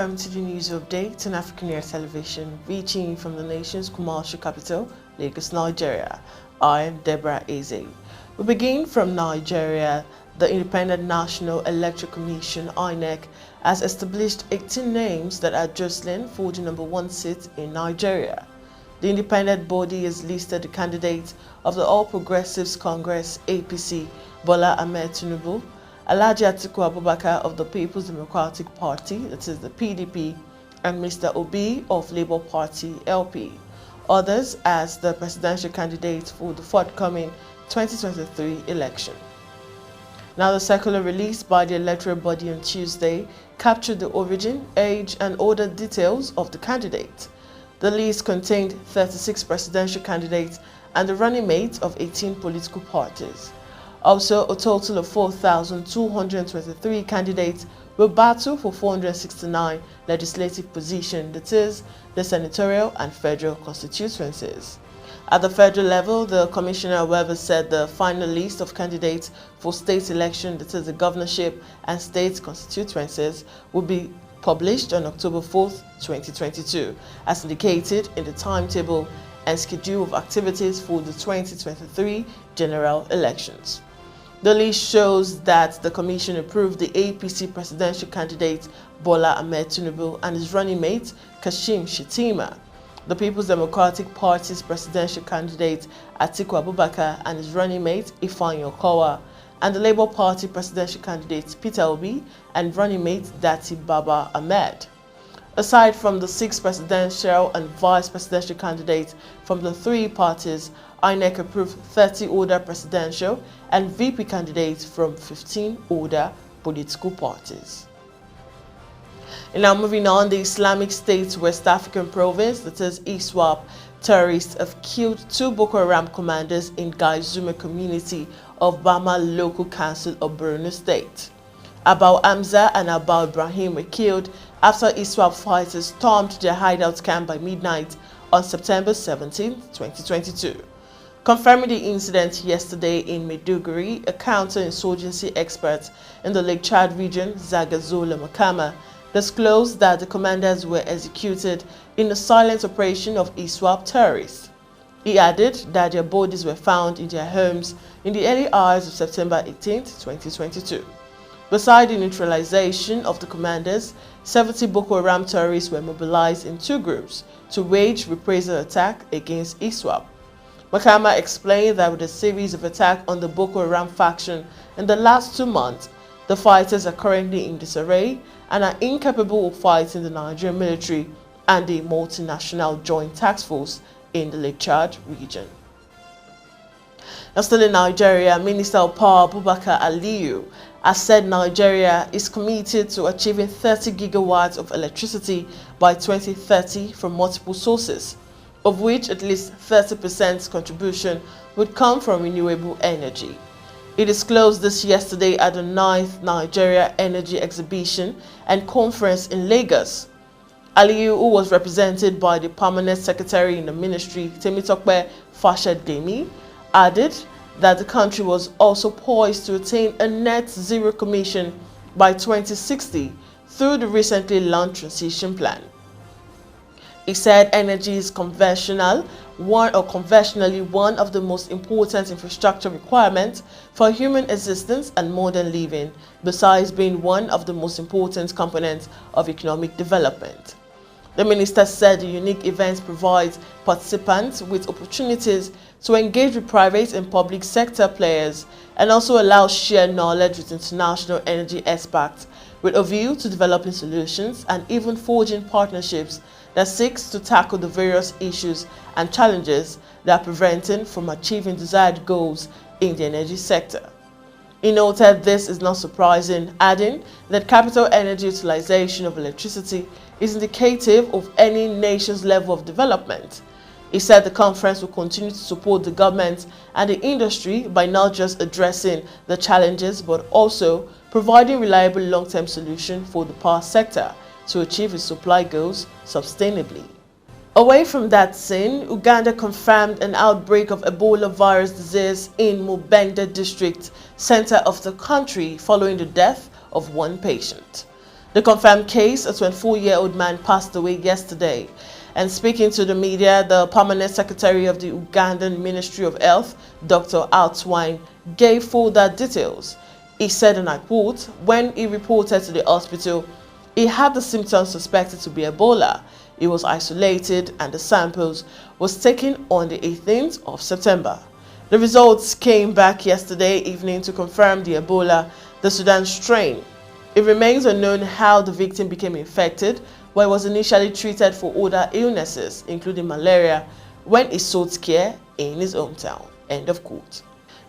Welcome to the news update on AFRICUNIA television, reaching you from the nation's commercial capital, Lagos, Nigeria. I am Deborah, Ezeh. We begin from Nigeria. The Independent National Electoral Commission, INEC, has established 18 names that are jostling for the #1 seat in Nigeria. The independent body has listed the candidates of the All Progressives Congress, APC, Bola Ahmed Tinubu, Alhaji Atiku of the People's Democratic Party, that is the PDP, and Mr. Obi of Labour Party, LP. Others as the presidential candidates for the forthcoming 2023 election. Now, the circular released by the electoral body on Tuesday captured the origin, age, and other details of the candidates. The list contained 36 presidential candidates and the running mates of 18 political parties. Also, a total of 4,223 candidates will battle for 469 legislative positions, that is, the senatorial and federal constituencies. At the federal level, the commissioner, however, said the final list of candidates for state election, that is, the governorship and state constituencies, will be published on October 4th, 2022, as indicated in the timetable and schedule of activities for the 2023 general elections. The list shows that the Commission approved the APC presidential candidate Bola Ahmed Tinubu and his running mate Kashim Shettima, the People's Democratic Party's presidential candidate Atiku and his running mate Ifeanyi Okowa, and the Labour Party presidential candidate Peter Obi and running mate Dati Baba Ahmed. Aside from the 6 presidential and vice presidential candidates from the 3 parties, INEC approved 30 other presidential and VP candidates from 15 other political parties. And now moving on, the Islamic State's West African province, that is ISWAP, terrorists have killed 2 Boko Haram commanders in Gaizume community of Bama local council of Borno State. Abau Hamza and Abau Ibrahim were killed after ISWAP fighters stormed their hideout camp by midnight on September 17, 2022. Confirming the incident yesterday in Maiduguri, a counter-insurgency expert in the Lake Chad region, Zagazola Makama, disclosed that the commanders were executed in a silent operation of ISWAP terrorists. He added that their bodies were found in their homes in the early hours of September 18, 2022. Beside the neutralization of the commanders, 70 Boko Haram terrorists were mobilized in 2 groups to wage reprisal attack against ISWAP. Makama explained that with a series of attacks on the Boko Haram faction in the last 2 months, the fighters are currently in disarray and are incapable of fighting the Nigerian military and the multinational joint task force in the Lake Chad region. Now, still in Nigeria, Minister of Power Abubakar Aliyu has said Nigeria is committed to achieving 30 gigawatts of electricity by 2030 from multiple sources, of which at least 30% contribution would come from renewable energy. He disclosed this yesterday at the 9th Nigeria Energy Exhibition and Conference in Lagos. Aliyu, who was represented by the Permanent Secretary in the Ministry, Temitope Fashedemi, added that the country was also poised to attain a net zero commission by 2060 through the recently launched transition plan. He said energy is conventionally one of the most important infrastructure requirements for human existence and modern living, besides being one of the most important components of economic development. The minister said the unique event provides participants with opportunities to engage with private and public sector players and also allows shared knowledge with international energy experts with a view to developing solutions and even forging partnerships that seeks to tackle the various issues and challenges that are preventing from achieving desired goals in the energy sector. He noted this is not surprising, adding that capital energy utilization of electricity is indicative of any nation's level of development. He said the conference will continue to support the government and the industry by not just addressing the challenges but also providing reliable long-term solutions for the power sector to achieve its supply goals sustainably. Away from that scene, Uganda confirmed an outbreak of Ebola virus disease in Mubende district, center of the country, following the death of 1 patient. The confirmed case, a 24-year-old man, passed away yesterday. And speaking to the media, the permanent secretary of the Ugandan Ministry of Health, Dr. Atiku, gave further details. He said, and I quote, when he reported to the hospital, he had the symptoms suspected to be Ebola. He was isolated and the samples was taken on the 18th of September. The results came back yesterday evening to confirm the Ebola, the Sudan strain. It remains unknown how the victim became infected, but he was initially treated for other illnesses, including malaria, when he sought care in his hometown. End of quote.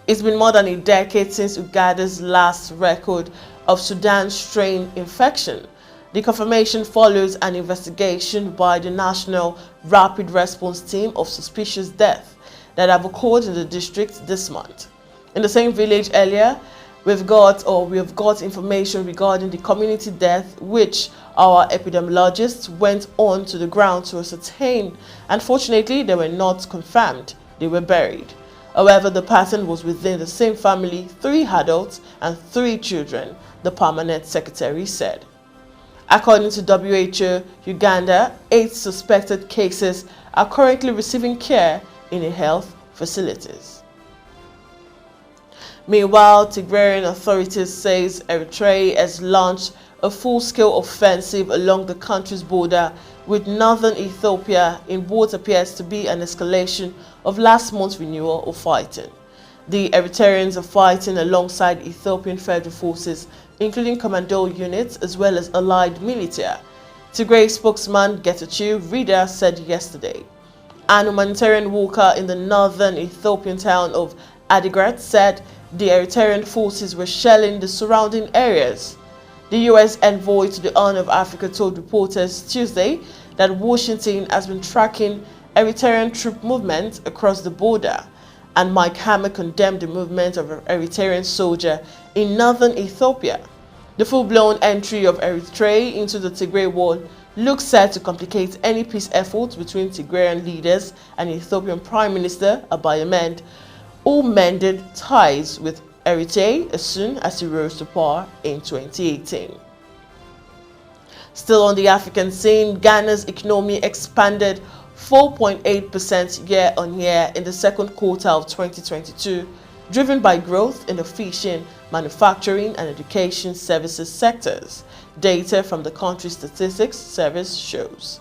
It's been more than a decade since Uganda's last record of Sudan strain infection. The confirmation follows an investigation by the National Rapid Response Team of suspicious death that have occurred in the district this month. In the same village earlier, we have got information regarding the community death, which our epidemiologists went on to the ground to ascertain. Unfortunately, they were not confirmed. They were buried. However, the pattern was within the same family, 3 adults and 3 children, the permanent secretary said. According to WHO Uganda, 8 suspected cases are currently receiving care in health facilities. Meanwhile, Tigrayan authorities says Eritrea has launched a full-scale offensive along the country's border with northern Ethiopia in what appears to be an escalation of last month's renewal of fighting. The Eritreans are fighting alongside Ethiopian federal forces, including commando units as well as allied militia. Tigray spokesman Getachew Reda said yesterday. An humanitarian worker in the northern Ethiopian town of Adigrat said the Eritrean forces were shelling the surrounding areas. The U.S. envoy to the Horn of Africa told reporters Tuesday that Washington has been tracking Eritrean troop movement across the border, and Mike Hammer condemned the movement of an Eritrean soldier in northern Ethiopia. The full-blown entry of Eritrea into the Tigray war looks set to complicate any peace efforts between Tigrayan leaders and Ethiopian Prime Minister Abiy Ahmed, who mended ties with Eritrea as soon as he rose to power in 2018. Still on the African scene, Ghana's economy expanded 4.8% year-on-year in the second quarter of 2022, driven by growth in the fishing, manufacturing and education services sectors. Data from the country's statistics service shows.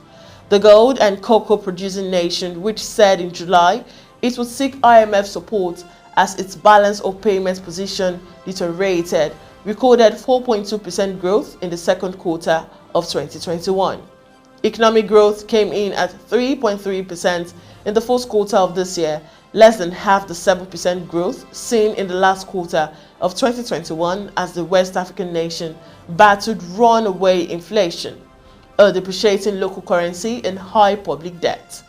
The gold and cocoa producing nation, which said in July it would seek IMF support as its balance of payments position deteriorated, recorded 4.2% growth in the second quarter of 2021. Economic growth came in at 3.3% in the first quarter of this year, less than half the 7% growth seen in the last quarter of 2021 as the West African nation battled runaway inflation, a depreciating local currency and high public debt.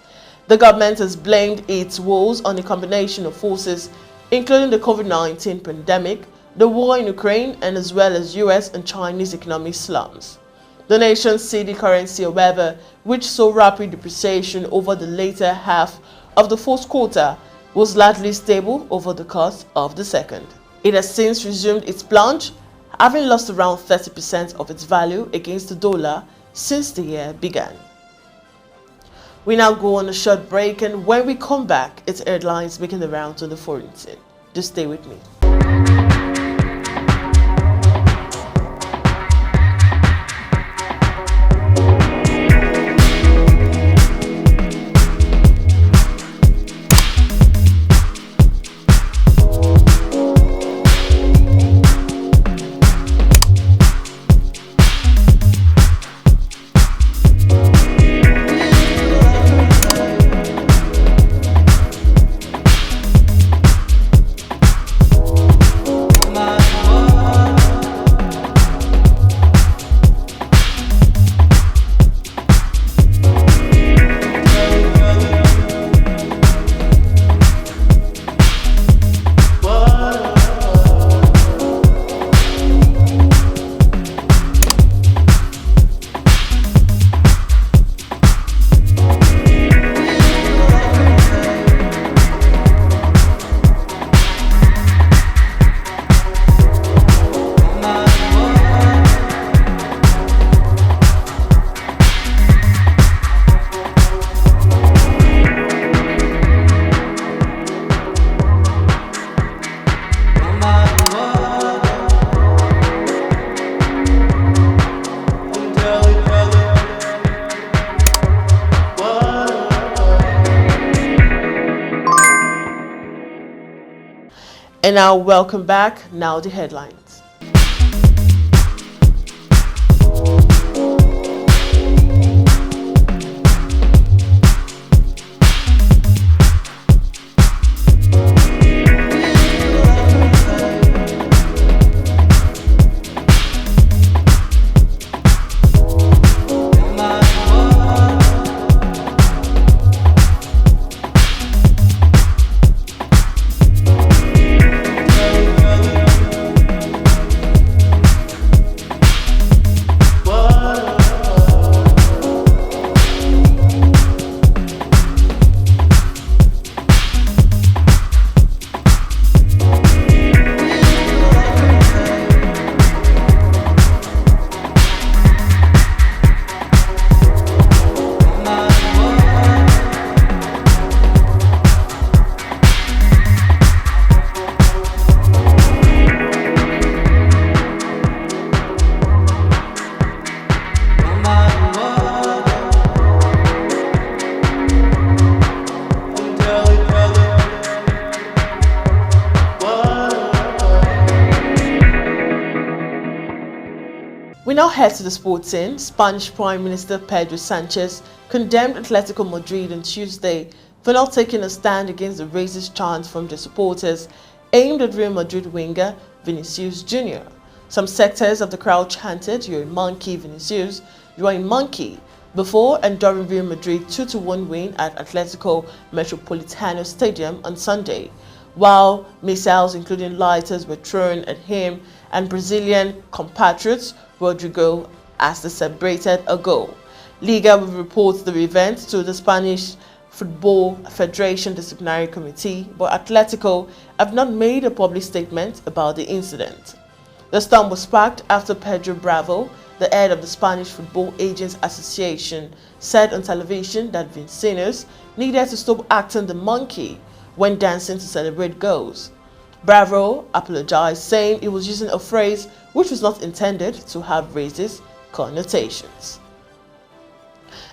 The government has blamed its woes on a combination of forces, including the COVID-19 pandemic, the war in Ukraine, and as well as US and Chinese economic slums. The nation's cedi currency, however, which saw rapid depreciation over the later half of the first quarter, was largely stable over the course of the second. It has since resumed its plunge, having lost around 30% of its value against the dollar since the year began. We now go on a short break, and when we come back, it's headlines making the rounds on the foreign scene. Just stay with me. And now welcome back. Now the headlines. We now head to the sports scene. Spanish Prime Minister Pedro Sanchez condemned Atletico Madrid on Tuesday for not taking a stand against the racist chants from their supporters aimed at Real Madrid winger Vinicius Jr. Some sectors of the crowd chanted, "You're a monkey, Vinicius, you're a monkey," before and during Real Madrid's 2-1 win at Atletico Metropolitano Stadium on Sunday, while missiles including lighters were thrown at him and Brazilian compatriots Rodrigo as they celebrated a goal. Liga will report the event to the Spanish Football Federation Disciplinary Committee, but Atletico have not made a public statement about the incident. The storm was sparked after Pedro Bravo, the head of the Spanish Football Agents Association, said on television that Vinicius needed to stop acting the monkey when dancing to celebrate goals. Bravo apologized, saying he was using a phrase which was not intended to have racist connotations.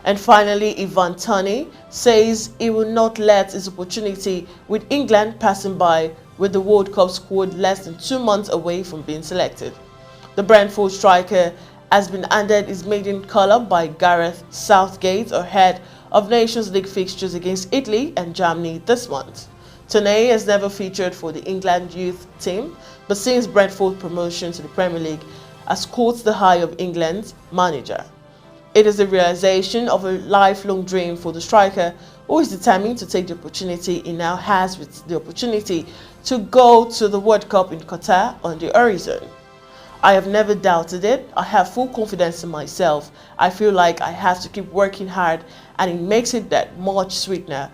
And finally, Toney says he will not let his opportunity with England passing by with the World Cup squad less than 2 months away from being selected. The Brentford striker has been handed his maiden colour by Gareth Southgate ahead of Nations League fixtures against Italy and Germany this month. Toney has never featured for the England youth team, but since Brentford's promotion to the Premier League has caught the eye of England's manager. It is the realization of a lifelong dream for the striker, who is determined to take the opportunity he now has with the opportunity to go to the World Cup in Qatar on the horizon. I have never doubted it. I have full confidence in myself. I feel like I have to keep working hard, and it makes it that much sweeter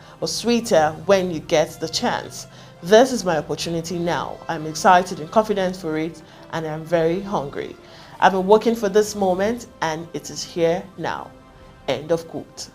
when you get the chance. This is my opportunity now. I'm excited and confident for it, and I'm very hungry. I've been working for this moment, and it is here now. End of quote.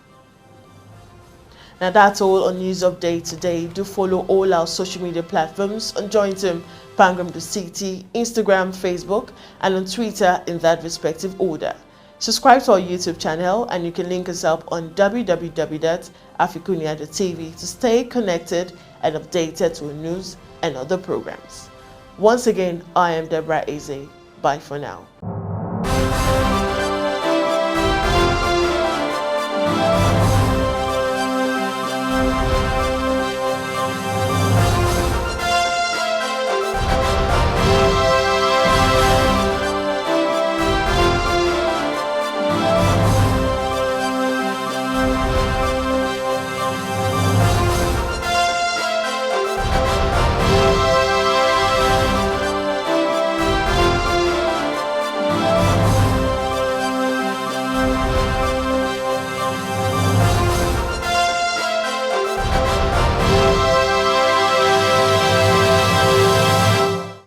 Now that's all on News Update today. Do follow all our social media platforms on Jointum, Pangram the City, Instagram, Facebook, and on Twitter in that respective order. Subscribe to our YouTube channel, and you can link us up on www.africunia.tv to stay connected and updated to news and other programs. Once again, I am Deborah Ezeh. Bye for now.